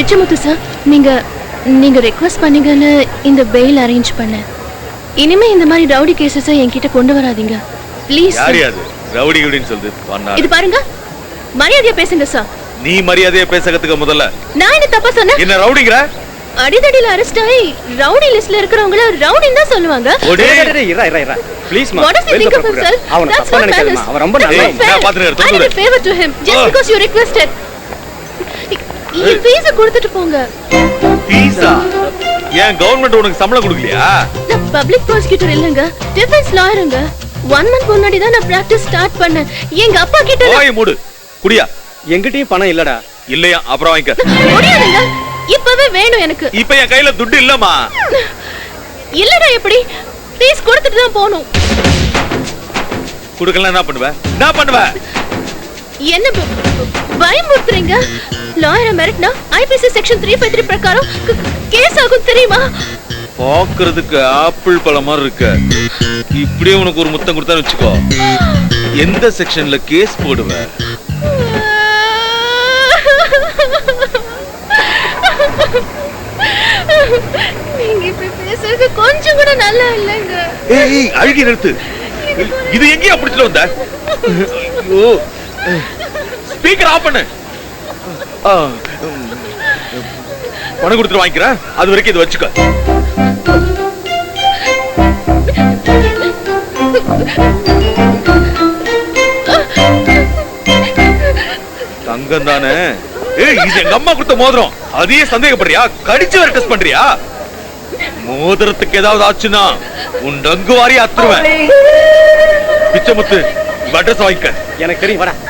Pichaimuthu sir, நீங்க request பண்ணீங்கன்னு இந்த பெயில் அரேஞ்ச் பண்ணேன். இனிமே இந்த மாதிரி ரவுடி கேசஸ் என்கிட்ட கொண்டு வராதீங்க ப்ளீஸ். யாரியாது ரவுடி குடின்னு சொல்லுது? இது பாருங்க, மரியாதையா பேசுங்க சார். நீ மரியாதையா பேச கத்துக்க முதல்ல. நான் என்ன தப்பா சொன்னேன்? என்ன ரவுடிங்கற? அடிதடில அரெஸ்ட் ஆகி ரவுடி லிஸ்ட்ல இருக்கறவங்கள ரவுடின்னு தான் சொல்லுவாங்க. இரா ப்ளீஸ் மா. What is the think of himself? அவன தப்பா நினைக்காதமா. அவன் ரொம்ப நல்லவன். நான் பாத்துறேன். I did a favor to him just because you requested. இந்த ஃபீஸ் கொடுத்துட்டு போங்க. ஃபீஸா? ஏன் கவர்மெண்ட் உனக்கு சம்பளம் கொடுக்கலையா? நான் பப்ளிக் ப்ராசிக்யூட்டர் இல்லங்க, டிஃபென்ஸ் லாயருங்க. 1 month முன்னாடி தான் நான் பிராக்டீஸ் ஸ்டார்ட் பண்ணேன். எங்க அப்பா கிட்ட ஓய் மூடு. குடியா? என்கிட்டயும் பணம் இல்லடா. இல்லையா? அப்புறம் வாங்கிக்க. முடியாதுங்க, இப்பவே வேணும் எனக்கு. இப்போ என் கையில துட்டு இல்லமா. இல்லடா, எப்படி? ஃபீஸ் கொடுத்துட்டு தான் போணும். கொடுக்கல என்ன பண்ணுவ? நான் பண்ணுவேன். என்ன பயமுறுத்துறீங்க? லாயரை மிரட்டினா ஐபிசி செக்ஷன் 353 பிரகாரம் கேஸ் ஆகும் தெரியுமா? பாக்குறதுக்கு ஆப்பிள் பழம் மாதிரி இருக்கு. இப்படியே உனக்கு ஒரு முத்தம் கொடுத்தான்னு வச்சுக்கோ, எந்த செக்ஷன்ல கேஸ் போடுவ? நீங்க இப்படி பேசுறது கொஞ்சம் கூட நல்லா இல்லைங்க. ஏய் அழுகி நிறுத்து. இது எங்கேயா பிடிச்சிட்டு வந்த? ஐயோ, ஸ்பீக்கர் ஆஃப் பண்ணு. பணம் கொடுத்துட்டு வாங்கிக்கிறேன், அது வரைக்கும் இது வச்சுக்க. தங்கம் தானே? ஏய், இது எங்க அம்மா கொடுத்த மோதிரம். அதையே சந்தேகப்படுறியா? கடிச்சு வர டெஸ்ட் பண்றியா? மோதிரத்துக்கு ஏதாவது ஆச்சுன்னா உன் டங்கு வாரி அத்துருவேன். பிச்சைமுத்து, அட்ரஸ் வாங்கிக்க. எனக்கு தெரியும், வரேன்.